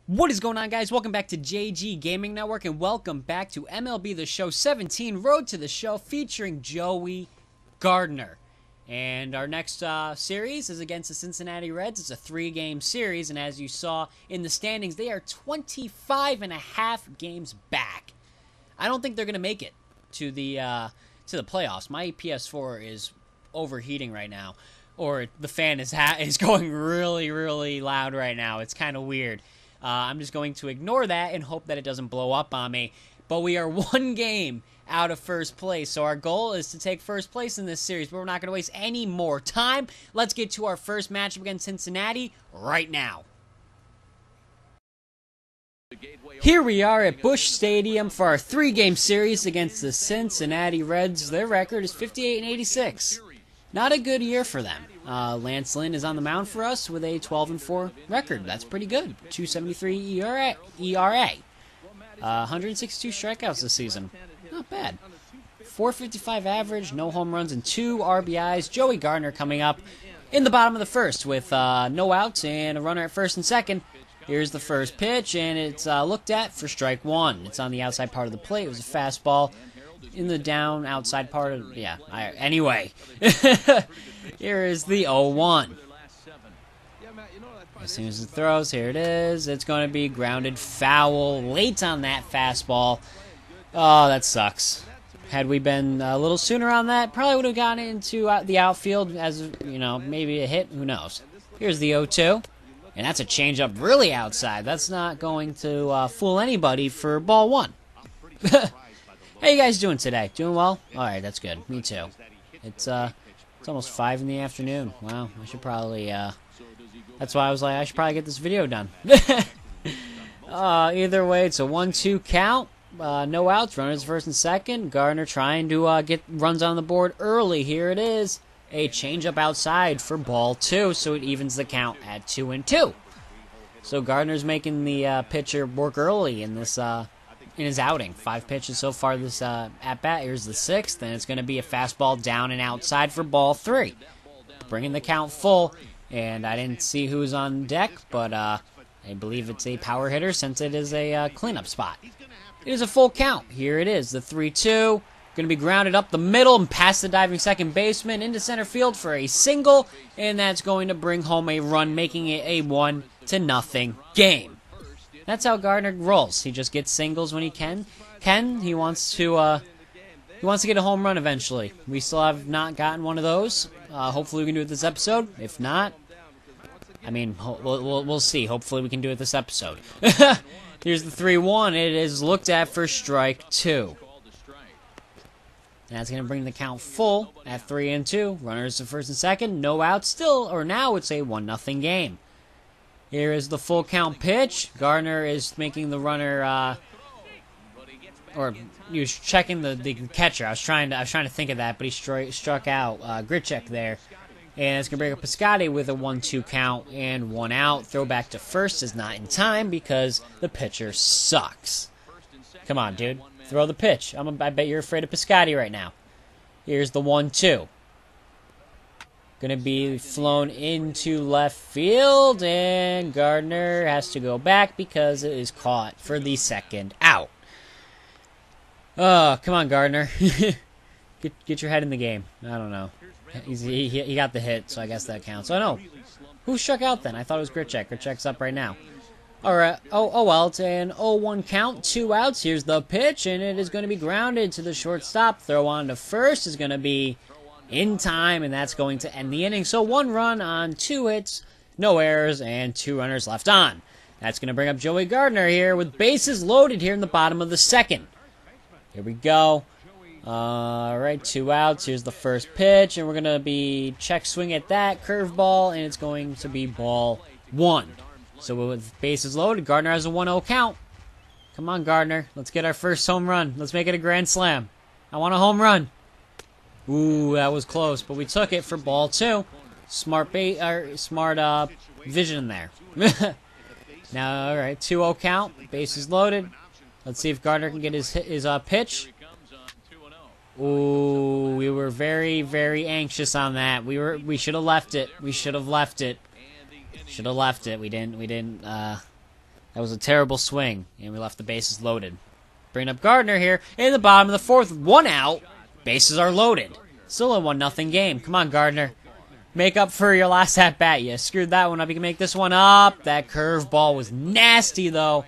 What is going on, guys? Welcome back to JG Gaming Network, and welcome back to MLB The Show 17, Road to the Show, featuring Joey Gardner. And our next series is against the Cincinnati Reds. It's a 3-game series, and as you saw in the standings, they are 25.5 games back. I don't think they're going to make it to the playoffs. My PS4 is overheating right now, or the fan is going really, really loud right now. It's kind of weird. I'm just going to ignore that and hope that it doesn't blow up on me. But we are one game out of first place, so our goal is to take first place in this series, but we're not going to waste any more time. Let's get to our first matchup against Cincinnati right now. Here we are at Busch Stadium for our 3-game series against the Cincinnati Reds. Their record is 58-86. Not a good year for them. Lance Lynn is on the mound for us with a 12-4 record. That's pretty good. 2.73 ERA. 162 strikeouts this season. Not bad. 4.55 average, no home runs, and 2 RBIs. Joey Gardner coming up in the bottom of the first with no outs and a runner at first and second. Here's the first pitch, and it's looked at for strike one. It's on the outside part of the plate. It was a fastball in the down outside part of, yeah, anyway. Here is the 0-1. As soon as it throws, here it is. It's going to be grounded foul late on that fastball. Oh, that sucks. Had we been a little sooner on that, probably would have gotten into the outfield as, you know, maybe a hit. Who knows? Here's the 0-2. And that's a changeup really outside. That's not going to fool anybody for ball one. How you guys doing today? Doing well? Alright, that's good. Me too. It's almost 5 in the afternoon. Wow, I should probably, that's why I was like, I should probably get this video done. Either way, it's a 1-2 count. No outs, runners first and second. Gardner trying to get runs on the board early. Here it is. A changeup outside for ball 2, so it evens the count at 2-2. So Gardner's making the pitcher work early in this in his outing. 5 pitches so far this at-bat. Here's the 6th, and it's going to be a fastball down and outside for ball 3. Bringing the count full, and I didn't see who's on deck, but I believe it's a power hitter since it is a cleanup spot. It is a full count. Here it is, the 3-2. Going to be grounded up the middle and past the diving second baseman into center field for a single, and that's going to bring home a run, making it a 1-0 game. That's how Gardner rolls. He just gets singles when he can. He wants to get a home run eventually. We still have not gotten one of those. Hopefully we can do it this episode. If not, I mean, we'll see. Hopefully we can do it this episode. Here's the 3-1. It is looked at for strike 2. And that's going to bring the count full at 3-2. Runners to first and second. No outs still, or now it's a 1-0 game. Here is the full count pitch. Gardner is making the runner, or he was checking the catcher. I was trying to think of that, but he struck out Grichuk there. And it's going to bring up Piscotty with a 1-2 count and 1 out. Throw back to first is not in time because the pitcher sucks. Come on, dude. Throw the pitch. I bet you're afraid of Piscotty right now. Here's the 1-2. Going to be flown into left field, and Gardner has to go back because it is caught for the second out. Oh, come on, Gardner. get your head in the game. I don't know. He got the hit, so I guess that counts. Oh, no. Who struck out then? I thought it was Grichuk. Grichuk's up right now. Alright, oh well, it's an 0-1 count, 2 outs. Here's the pitch, and it is going to be grounded to the shortstop. Throw on to first is going to be in time, and that's going to end the inning. So 1 run on 2 hits, no errors, and 2 runners left on. That's going to bring up Joey Gardner here with bases loaded here in the bottom of the second. Here we go. Alright, 2 outs. Here's the first pitch, and we're going to be check swing at that, curveball, and it's going to be ball 1. So with bases loaded, Gardner has a 1-0 count. Come on, Gardner. Let's get our first home run. Let's make it a grand slam. I want a home run. Ooh, that was close, but we took it for ball 2. Smart vision there. Now, all right, 2-0 count. Bases loaded. Let's see if Gardner can get his pitch. Ooh, we were very, very anxious on that. We should have left it. We should have left it. Should have left it. We didn't That was a terrible swing, and we left the bases loaded. Bring up Gardner here in the bottom of the fourth. 1 out. Bases are loaded. Still a 1-0 game. Come on, Gardner. Make up for your last at-bat. You screwed that one up. You can make this one up. That curveball was nasty, though,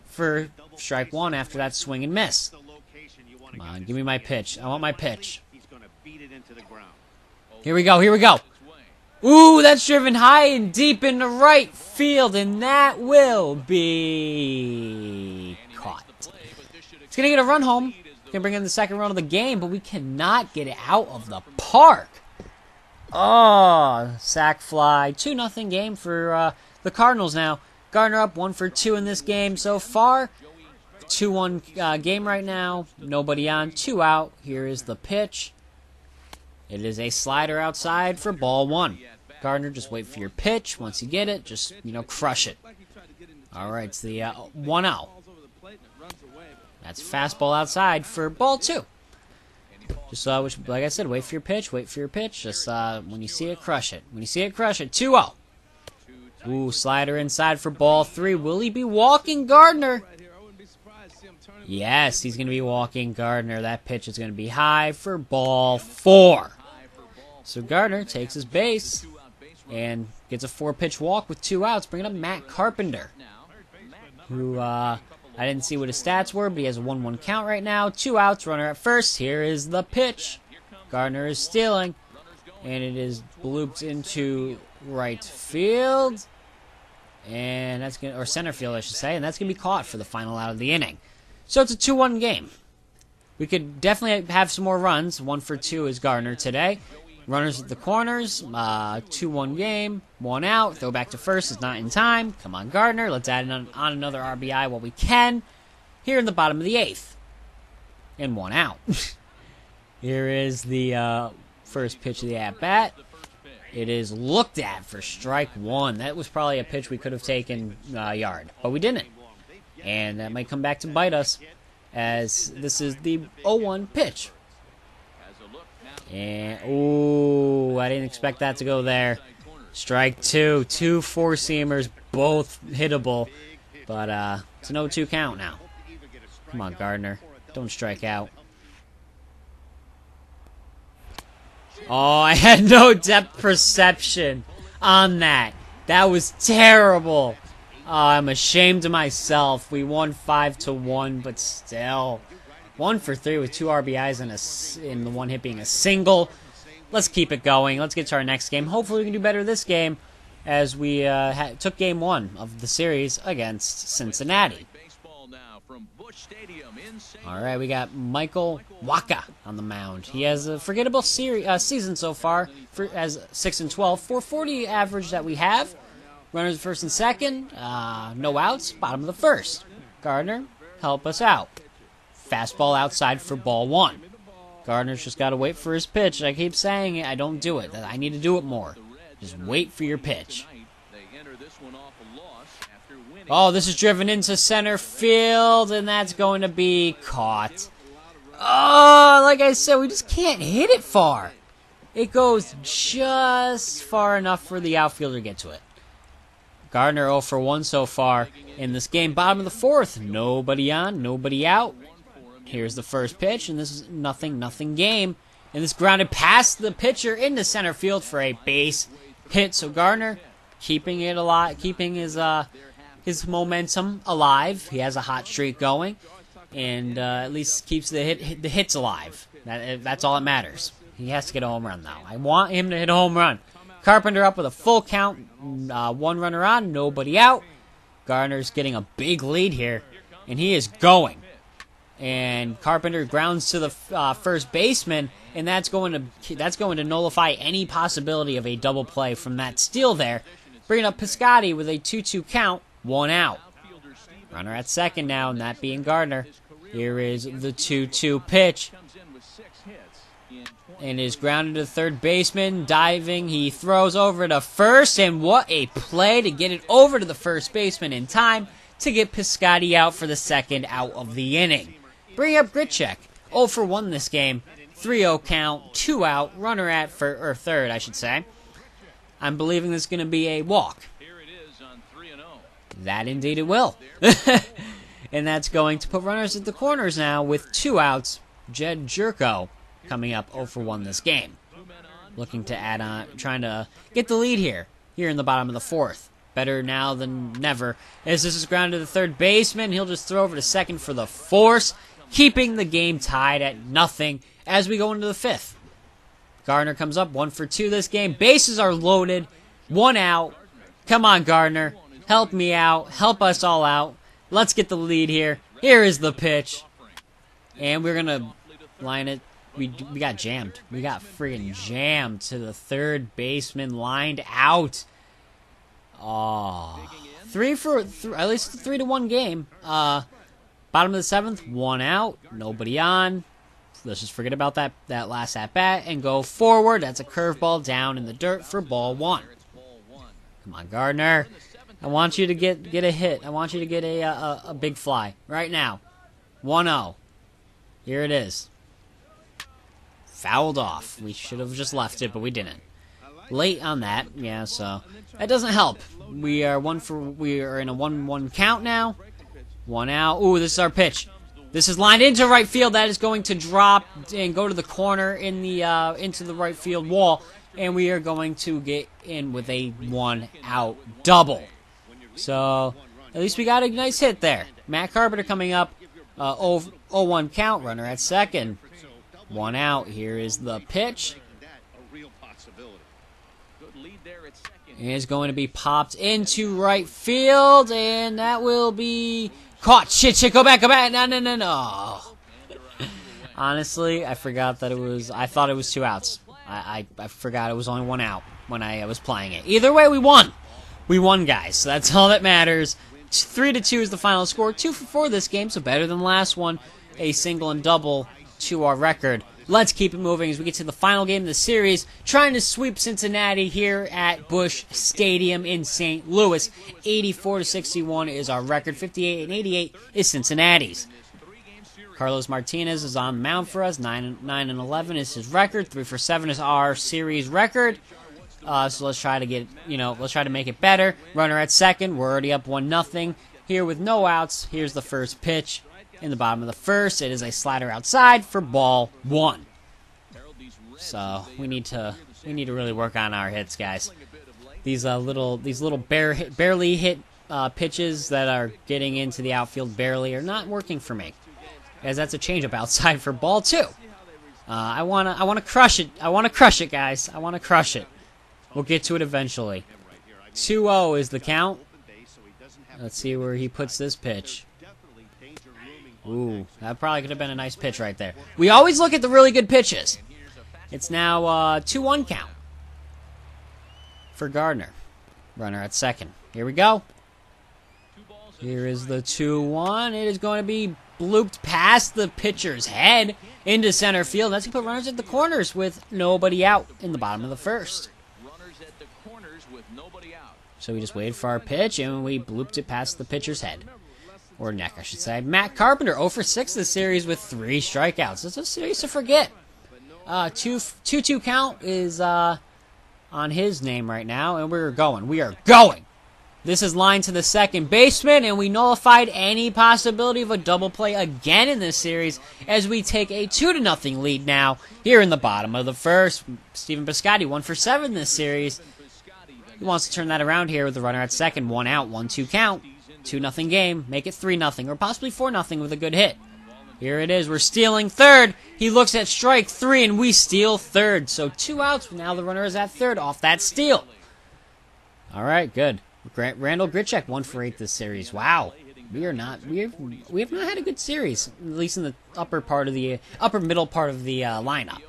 for strike 1 after that swing and miss. Come on, give me my pitch. I want my pitch. Here we go. Here we go. Ooh, that's driven high and deep into right field, and that will be caught. It's going to get a run home. Going to bring in the second run of the game, but we cannot get it out of the park. Oh, sac fly. 2-0 game for the Cardinals now. Gardner up 1 for 2 in this game so far. 2-1 game right now. Nobody on. 2 out. Here is the pitch. It is a slider outside for ball 1. Gardner, just wait for your pitch. Once you get it, just, crush it. All right, it's the 1-0. That's fastball outside for ball 2. Just, like I said, wait for your pitch. Wait for your pitch. Just, when you see it, crush it. When you see it, crush it. 2-0. Ooh, slider inside for ball 3. Will he be walking Gardner? Yes, he's going to be walking Gardner. That pitch is going to be high for ball 4. So Gardner takes his base and gets a 4-pitch walk with 2 outs, bringing up Matt Carpenter, who I didn't see what his stats were, but he has a 1-1 count right now. 2 outs, runner at first. Here is the pitch. Gardner is stealing, and it is blooped into right field, and that's or center field, I should say, and that's gonna be caught for the final out of the inning. So it's a 2-1 game. We could definitely have some more runs. 1 for 2 is Gardner today. Runners at the corners. 2-1 game. 1 out. Throw back to first is not in time. Come on, Gardner. Let's add on another RBI while we can. Here in the bottom of the 8th. And 1 out. Here is the first pitch of the at-bat. It is looked at for strike 1. That was probably a pitch we could have taken yard. But we didn't. And that might come back to bite us, as this is the 0-1 pitch. And, ooh, I didn't expect that to go there. Strike 2. 2 4-seamers, both hittable. But it's an 0-2 count now. Come on, Gardner. Don't strike out. Oh, I had no depth perception on that. That was terrible. I'm ashamed of myself. We won 5-1, but still. 1 for 3 with 2 RBIs and the one hit being a single. Let's keep it going. Let's get to our next game. Hopefully we can do better this game, as we took game 1 of the series against Cincinnati. All right, we got Michael Wacha on the mound. He has a forgettable season so far, as 6-12. 440 average that we have. Runners first and second. No outs. Bottom of the first. Gardner, help us out. Fastball outside for ball 1. Gardner's just got to wait for his pitch. I keep saying it. I don't do it. I need to do it more. Just wait for your pitch. Oh, this is driven into center field, and that's going to be caught. Oh, like I said, we just can't hit it far. It goes just far enough for the outfielder to get to it. Gardner 0 for 1 so far in this game. Bottom of the 4th. Nobody on, nobody out. Here's the first pitch, and this is nothing game. And this grounded past the pitcher into center field for a base hit. So Gardner keeping it alive, keeping his momentum alive. He has a hot streak going, and at least keeps the hits alive. That's all that matters. He has to get a home run now. I want him to hit a home run. Carpenter up with a full count. 1 runner on, nobody out. Gardner's getting a big lead here, and he is going. And Carpenter grounds to the first baseman, and that's going to nullify any possibility of a double play from that steal there. Bringing up Piscotty with a 2-2 count, 1 out. Runner at second now, and that being Gardner. Here is the 2-2 pitch. And is grounded to third baseman, diving. He throws over to first, and what a play to get it over to the first baseman in time to get Piscotty out for the second out of the inning. Bring up Grichuk, 0 for 1 this game, 3-0 count, 2 out, runner at third, I should say. I'm believing this is going to be a walk. That indeed it will. And that's going to put runners at the corners now with 2 outs. Jed Jerko coming up 0 for 1 this game. Looking to add on, trying to get the lead here in the bottom of the 4th. Better now than never. As this is grounded to the third baseman, he'll just throw over to second for the force, keeping the game tied at 0 as we go into the 5th. Gardner comes up 1 for 2 this game. Bases are loaded. 1 out. Come on, Gardner. Help me out. Help us all out. Let's get the lead here. Here is the pitch. And we're going to line it. We got jammed. We got friggin' jammed to the third baseman, lined out. Oh, 3 for at least 3-1 game. Bottom of the 7th, 1 out, nobody on. Let's just forget about that last at bat and go forward. That's a curveball down in the dirt for ball 1. Come on, Gardner. I want you to get a hit. I want you to get a big fly right now. 1-0. Here it is. Fouled off. We should have just left it, but we didn't. Late on that, yeah, so that doesn't help. We are in a 1-1 count now. 1 out. Ooh, this is our pitch. This is lined into right field. That is going to drop and go to the corner in the into the right field wall, and we are going to get in with a 1-out double. So at least we got a nice hit there. Matt Carpenter coming up. 0-1 count. Runner at second. 1 out. Here is the pitch. It is going to be popped into right field, and that will be caught. Shit, go back. No. Honestly, I forgot that it was, I thought it was 2 outs. I forgot it was only 1 out when I was playing it. Either way, we won. We won, guys, so that's all that matters. 3-2 is the final score. 2 for 4 this game, so better than the last one. A single and double to our record. Let's keep it moving as we get to the final game of the series, trying to sweep Cincinnati here at Busch Stadium in St. Louis. 84-61 is our record. 58-88 is Cincinnati's. Carlos Martinez is on the mound for us. 9-11 is his record. 3 for 7 is our series record. So let's try to get, let's try to make it better. Runner at second. We're already up 1-0 here with no outs. Here's the first pitch. In the bottom of the 1st, it is a slider outside for ball 1. So we need to really work on our hits, guys. These little barely hit pitches that are getting into the outfield barely are not working for me, as that's a changeup outside for ball 2. I wanna crush it. I wanna crush it, guys. I wanna crush it. We'll get to it eventually. 2-0 is the count. Let's see where he puts this pitch. Ooh, that probably could have been a nice pitch right there. We always look at the really good pitches. It's now 2-1 count for Gardner. Runner at second. Here we go. Here is the 2-1. It is going to be blooped past the pitcher's head into center field. That's going to put runners at the corners with nobody out in the bottom of the 1st. So we just waited for our pitch, and we blooped it past the pitcher's head. Or neck, I should say. Matt Carpenter, 0 for 6 this series with 3 strikeouts. It's a series to forget. 2-2 count is on his name right now, and we're going. We are going. This is lined to the second baseman, and we nullified any possibility of a double play again in this series as we take a 2-0 lead now here in the bottom of the 1st. Stephen Piscotty, 1 for 7 this series. He wants to turn that around here with the runner at second. 1 out, 1-2 count. 2-0 game, make it 3-0, or possibly 4-0 with a good hit. Here it is, we're stealing third. He looks at strike 3, and we steal third. So 2 outs, now the runner is at third off that steal. All right, good. Randall Grichuk, 1 for 8 this series. Wow, we have not had a good series, at least in the upper middle part of the lineup.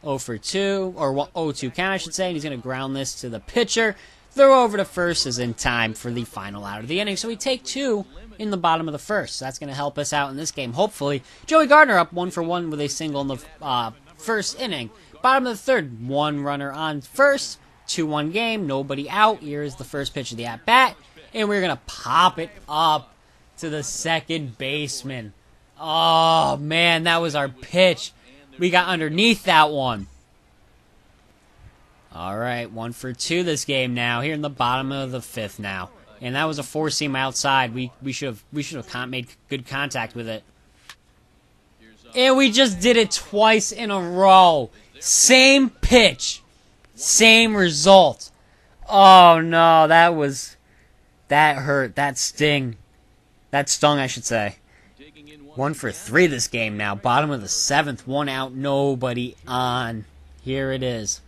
0 for 2, or 0-2 count, I should say, and he's going to ground this to the pitcher. Throw over to first is in time for the final out of the inning. So we take 2 in the bottom of the 1st. So that's going to help us out in this game, hopefully. Joey Gardner up 1 for 1 with a single in the 1st inning. Bottom of the 3rd, 1 runner on first. 2-1 game, nobody out. Here is the first pitch of the at-bat. And we're going to pop it up to the second baseman. Oh, man, that was our pitch. We got underneath that one. All right, 1 for 2 this game now. Here in the bottom of the 5th now. And that was a four-seam outside. We should have made good contact with it. And we just did it twice in a row. Same pitch. Same result. Oh no, that hurt. That sting. That stung, I should say. 1 for 3 this game now. Bottom of the 7th. 1 out, nobody on. Here it is.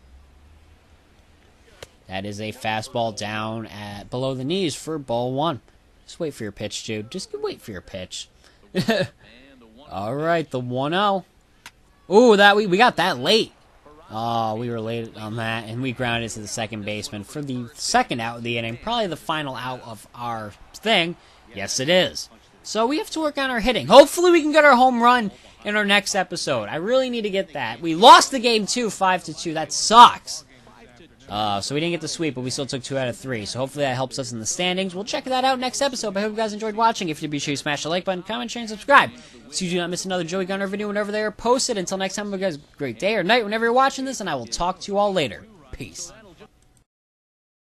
That is a fastball down at below the knees for ball 1. Just wait for your pitch, Jude. Just wait for your pitch. All right, the 1-0. Ooh, we got that late. Oh, we were late on that, and we grounded to the second baseman for the second out of the inning. Probably the final out of our thing. Yes, it is. So we have to work on our hitting. Hopefully we can get our home run in our next episode. I really need to get that. We lost the game, too, 5-2. That sucks. So we didn't get the sweep, but we still took 2 out of 3. So hopefully that helps us in the standings. We'll check that out next episode. But I hope you guys enjoyed watching. If you did, be sure you smash the like button, comment, share, and subscribe, so you do not miss another Joey Gardner video whenever they are posted. Until next time, have you guys a great day or night whenever you're watching this, and I will talk to you all later. Peace.